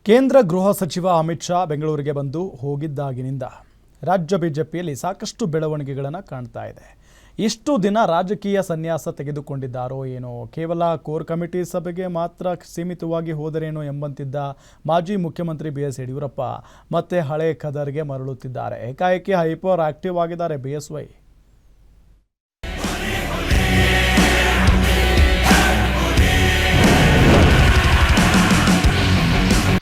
ಕೇಂದ್ರ ಗೃಹ ಸಚಿವ ಅಮಿತ್ ಶಾ ಬೆಂಗಳೂರಿಗೆ ಬಂದು ಹೋಗಿದ್ದಾಗಿನಿಂದ ರಾಜ್ಯ ಬಿಜೆಪಿಯಲ್ಲಿ ಸಾಕಷ್ಟು ಬೆಳವಣಿಗೆಗಳನ್ನು ಕಾಣ್ತಾ ಇದೆ. ಇಷ್ಟು ದಿನ ರಾಜಕೀಯ ಸನ್ಯಾಸ ತೆಗೆದುಕೊಂಡಿದ್ದಾರೋ ಏನೋ, ಕೇವಲ ಕೋರ್ ಕಮಿಟಿ ಸಭೆಗೆ ಮಾತ್ರ ಸೀಮಿತವಾಗಿ ಹೋದರೇನೋ ಎಂಬಂತಿದ್ದ ಮಾಜಿ ಮುಖ್ಯಮಂತ್ರಿ ಬಿಎಸ್ ಯಡಿಯೂರಪ್ಪ ಮತ್ತೆ ಹಳೆ ಖದರ್ಗೆ ಮರಳುತ್ತಿದ್ದಾರೆ. ಏಕಾಏಕಿ ಹೈಪರ್ ಆಕ್ಟಿವ್ ಆಗಿದ್ದಾರೆ ಬಿಎಸ್ವೈ.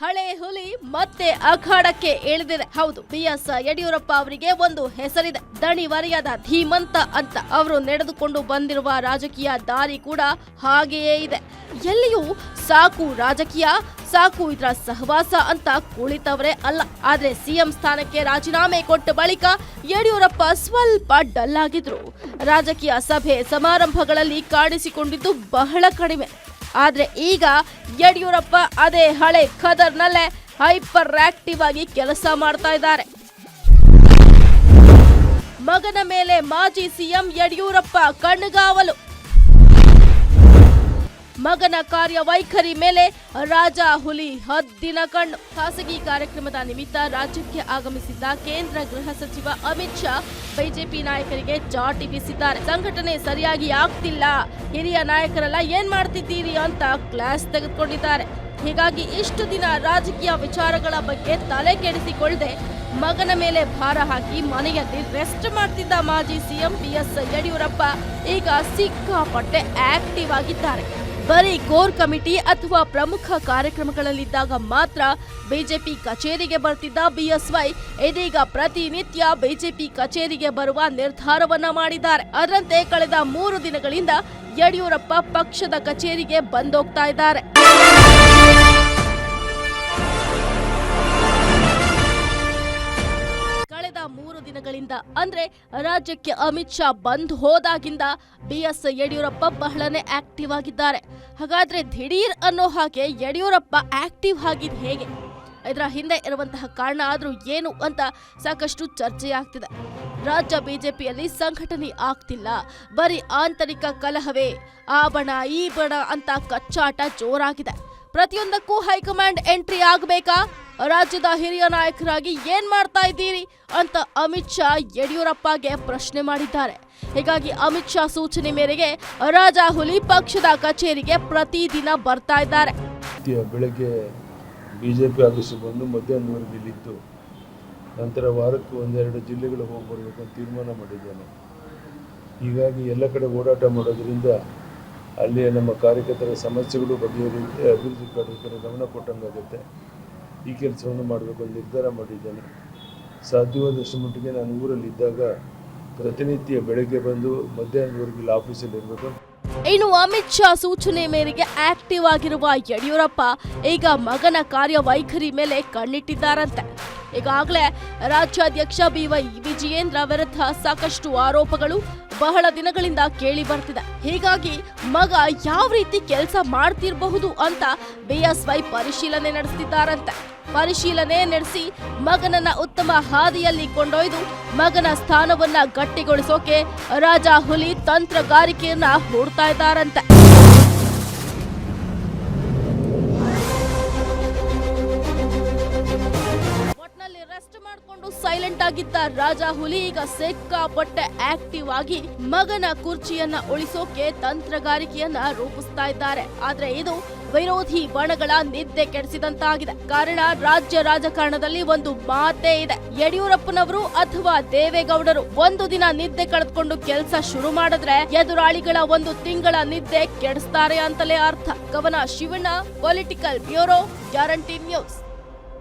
ಹಳೆ ಹುಲಿ ಮತ್ತೆ ಅಖಾಡಕ್ಕೆ ಇಳಿದಿದೆ. ಹೌದು, ಬಿಎಸ್ ಯಡಿಯೂರಪ್ಪ ಅವರಿಗೆ ಒಂದು ಹೆಸರಿದೆ, ದಣಿವರಿಯದ ಧೀಮಂತ ಅಂತ. ಅವರು ನಡೆದುಕೊಂಡು ಬಂದಿರುವ ರಾಜಕೀಯ ದಾರಿ ಕೂಡ ಹಾಗೆಯೇ ಇದೆ. ಎಲ್ಲಿಯೂ ಸಾಕು ರಾಜಕೀಯ, ಸಾಕು ಇದರ ಸಹವಾಸ ಅಂತ ಕುಳಿತವರೇ ಅಲ್ಲ. ಆದ್ರೆ ಸಿಎಂ ಸ್ಥಾನಕ್ಕೆ ರಾಜೀನಾಮೆ ಕೊಟ್ಟ ಬಳಿಕ ಯಡಿಯೂರಪ್ಪ ಸ್ವಲ್ಪ ಡಲ್ ಆಗಿದ್ರು. ರಾಜಕೀಯ ಸಭೆ ಸಮಾರಂಭಗಳಲ್ಲಿ ಕಾಣಿಸಿಕೊಂಡಿದ್ದು ಬಹಳ ಕಡಿಮೆ. ಆದ್ರೆ ಈಗ ಯಡಿಯೂರಪ್ಪ ಅದೇ ಹಳೆ ಖದರ್ನಲ್ಲೇ ಹೈಪರ್ ಆಕ್ಟಿವ್ ಆಗಿ ಕೆಲಸ ಮಾಡ್ತಾ ಇದ್ದಾರೆ. ಮಗನ ಮೇಲೆ ಮಾಜಿ ಸಿಎಂ ಯಡಿಯೂರಪ್ಪ ಕಣ್ಗಾವಲು. ಮಗನ ಕಾರ್ಯವೈಖರಿ ಮೇಲೆ ರಾಜ ಹುಲಿ ಹದ್ದಿನ ಕಣ್ಣು. ಖಾಸಗಿ ಕಾರ್ಯಕ್ರಮದ ನಿಮಿತ್ತ ರಾಜ್ಯಕ್ಕೆ ಆಗಮಿಸಿದ್ದ ಕೇಂದ್ರ ಗೃಹ ಸಚಿವ ಅಮಿತ್ ಶಾ ಬಿಜೆಪಿ ನಾಯಕರಿಗೆ ಚಾಟಿ ಬೀಸಿದ್ದಾರೆ. ಸಂಘಟನೆ ಸರಿಯಾಗಿ ಆಗ್ತಿಲ್ಲ, ಹಿರಿಯ ನಾಯಕರೆಲ್ಲ ಏನ್ ಮಾಡ್ತಿದ್ದೀರಿ ಅಂತ ಕ್ಲಾಸ್ ತೆಗೆದುಕೊಂಡಿದ್ದಾರೆ. ಹೀಗಾಗಿ ಇಷ್ಟು ದಿನ ರಾಜಕೀಯ ವಿಚಾರಗಳ ಬಗ್ಗೆ ತಲೆ ಕೆಡಿಸಿಕೊಳ್ಳದೆ ಮಗನ ಮೇಲೆ ಭಾರ ಹಾಕಿ ಮನೆಯಲ್ಲಿ ರೆಸ್ಟ್ ಮಾಡ್ತಿದ್ದ ಮಾಜಿ ಸಿಎಂ ಬಿಎಸ್ ಯಡಿಯೂರಪ್ಪ ಈಗ ಸಿಕ್ಕಾಪಟ್ಟೆ ಆಕ್ಟಿವ್ ಆಗಿದ್ದಾರೆ. ಬರೀ ಕೋರ್ ಕಮಿಟಿ ಅಥವಾ ಪ್ರಮುಖ ಕಾರ್ಯಕ್ರಮಗಳಲ್ಲಿದ್ದಾಗ ಮಾತ್ರ ಬಿಜೆಪಿ ಕಚೇರಿಗೆ ಬರ್ತಿದ್ದ ಬಿಎಸ್ವೈ ಇದೀಗ ಪ್ರತಿನಿತ್ಯ ಬಿಜೆಪಿ ಕಚೇರಿಗೆ ಬರುವ ನಿರ್ಧಾರವನ್ನ ಮಾಡಿದ್ದಾರೆ. ಅದರಂತೆ ಕಳೆದ 3 ದಿನಗಳಿಂದ ಯಡಿಯೂರಪ್ಪ ಪಕ್ಷದ ಕಚೇರಿಗೆ ಬಂದೋಗ್ತಾ ಇದ್ದಾರೆ. ಕಳೆದ 3 ದಿನಗಳಿಂದ ಅಂದ್ರೆ ರಾಜ್ಯಕ್ಕೆ ಅಮಿತ್ ಶಾ ಬಂದ್ ಹೋದಾಗಿಂದ ಬಿಎಸ್ ಯಡಿಯೂರಪ್ಪ ಬಹಳನೇ ಆಕ್ಟಿವ್ ಆಗಿದ್ದಾರೆ. ಹಾಗಾದ್ರೆ ದಿಢೀರ್ ಅನ್ನೋ ಹಾಗೆ ಯಡಿಯೂರಪ್ಪ ಆಕ್ಟಿವ್ ಆಗಿದ್ ಹೇಗೆ? ಇದರ ಹಿಂದೆ ಇರುವಂತಹ ಕಾರಣ ಆದ್ರೂ ಏನು ಅಂತ ಸಾಕಷ್ಟು ಚರ್ಚೆಯಾಗ್ತಿದೆ. ರಾಜ್ಯ ಬಿಜೆಪಿಯಲ್ಲಿ ಸಂಘಟನೆ ಆಗ್ತಿಲ್ಲ, ಬರೀ ಆಂತರಿಕ ಕಲಹವೇ, ಆ ಬಣ ಈ ಬಣ ಅಂತ ಕಚ್ಚಾಟ ಜೋರಾಗಿದೆ. ಪ್ರತಿಯೊಂದಕ್ಕೂ ಹೈಕಮಾಂಡ್ ಎಂಟ್ರಿ ಆಗಬೇಕಾ? ರಾಜ್ಯದ ಹಿರಿಯ ನಾಯಕರಾಗಿ ಏನ್ ಮಾಡ್ತಾ ಇದ್ದೀರಿ ಅಂತ ಅಮಿತ್ ಶಾ ಯಡಿಯೂರಪ್ಪಗೆ ಪ್ರಶ್ನೆ ಮಾಡಿದ್ದಾರೆ. ಹೀಗಾಗಿ ಅಮಿತ್ ಶಾ ಸೂಚನೆ ಮೇರೆಗೆ ರಾಜ ಹುಲಿ ಪಕ್ಷದ ಕಚೇರಿಗೆ ಪ್ರತಿದಿನ ಬರ್ತಾ ಇದ್ದಾರೆ. ಬೆಳಗ್ಗೆ ಬಿಜೆಪಿ ಆಫೀಸ್ ಬಂದು ಮಧ್ಯಾಹ್ನವರೆಗೆ ಇಲ್ಲಿದ್ದು, ನಂತರ ವಾರಕ್ಕೆ 1-2 ಜಿಲ್ಲೆಗಳು ಹೋಗಿ ಬರಬೇಕು ಅಂತ ತೀರ್ಮಾನ ಮಾಡಿದ್ದೇನೆ. ಹೀಗಾಗಿ ಎಲ್ಲ ಕಡೆ ಓಡಾಟ ಮಾಡೋದ್ರಿಂದ ಅಲ್ಲಿ ನಮ್ಮ ಕಾರ್ಯಕರ್ತರ ಸಮಸ್ಯೆಗಳು ಬಗೆಹರಿಯುತ್ತೆ, ಅಭಿವೃದ್ಧಿ ಕಾರ್ಯಕರ್ತರ ಗಮನ ಕೊಟ್ಟಂಗಾಗುತ್ತೆ. ಈ ಕೆಲಸವನ್ನು ಮಾಡಬೇಕು ಅಂತ ನಿರ್ಧಾರ ಮಾಡಿದ್ದೇನೆ. ಸಾಧ್ಯವಾದಷ್ಟು ಮಟ್ಟಿಗೆ ನಾನು ಊರಲ್ಲಿದ್ದಾಗ ಪ್ರತಿನಿತ್ಯ ಬೆಳಗ್ಗೆ ಬಂದು ಮಧ್ಯಾಹ್ನದವರೆಗೆ ಇಲ್ಲಿ ಆಫೀಸಲ್ಲಿ ಇರಬೇಕು. ಇನ್ನು ಅಮಿತ್ ಶಾ ಸೂಚನೆ ಮೇರೆಗೆ ಆಕ್ಟಿವ್ ಆಗಿರುವ ಯಡಿಯೂರಪ್ಪ ಈಗ ಮಗನ ಕಾರ್ಯವೈಖರಿ ಮೇಲೆ ಕಣ್ಣಿಟ್ಟಿದ್ದಾರಂತೆ. ಈಗಾಗಲೇ ರಾಜ್ಯಾಧ್ಯಕ್ಷ ಬಿವೈ ವಿಜಯೇಂದ್ರ ವಿರುದ್ಧ ಸಾಕಷ್ಟು ಆರೋಪಗಳು ಬಹಳ ದಿನಗಳಿಂದ ಕೇಳಿ ಬರ್ತಿದೆ. ಹೀಗಾಗಿ ಮಗ ಯಾವ ರೀತಿ ಕೆಲಸ ಮಾಡ್ತಿರಬಹುದು ಅಂತ ಬಿಎಸ್ವೈ ಪರಿಶೀಲನೆ ನಡೆಸುತ್ತಿದ್ದಾರಂತೆ. ಪರಿಶೀಲನೆ ನಡೆಸಿ ಮಗನನ್ನ ಉತ್ತಮ ಹಾದಿಯಲ್ಲಿ ಕೊಂಡೊಯ್ದು ಮಗನ ಸ್ಥಾನವನ್ನ ಗಟ್ಟಿಗೊಳಿಸೋಕೆ ರಾಜ ಹುಲಿ ತಂತ್ರಗಾರಿಕೆಯನ್ನ ಹೂಡ್ತಾ ಇದ್ದಾರಂತೆ. ರೆಸ್ಟ್ ಮಾಡಿಕೊಂಡು ಸೈಲೆಂಟ್ ಆಗಿದ್ದ ರಾಜ ಹುಲಿ ಈಗ ಸಿಕ್ಕಾಪಟ್ಟೆ ಆಕ್ಟಿವ್ ಆಗಿ ಮಗನ ಕುರ್ಚಿಯನ್ನ ಉಳಿಸೋಕೆ ತಂತ್ರಗಾರಿಕೆಯನ್ನ ರೂಪಿಸ್ತಾ ಇದ್ದಾರೆ. ಆದ್ರೆ ಇದು ವಿರೋಧಿ ಬಣಗಳ ನಿದ್ದೆ ಕೆಡಿಸಿದಂತಾಗಿದೆ. ಕಾರಣ ರಾಜ್ಯ ರಾಜಕಾರಣದಲ್ಲಿ ಒಂದು ಮಾತೇ ಇದೆ, ಯಡಿಯೂರಪ್ಪನವರು ಅಥವಾ ದೇವೇಗೌಡರು ಒಂದು ದಿನ ನಿದ್ದೆ ಕಳೆದುಕೊಂಡು ಕೆಲಸ ಶುರು ಮಾಡಿದ್ರೆ ಎದುರಾಳಿಗಳ 1 ತಿಂಗಳ ನಿದ್ದೆ ಕೆಡಿಸ್ತಾರೆ ಅಂತಲೇ ಅರ್ಥ. ಕವನ Shivanna, political bureau, guarantee news.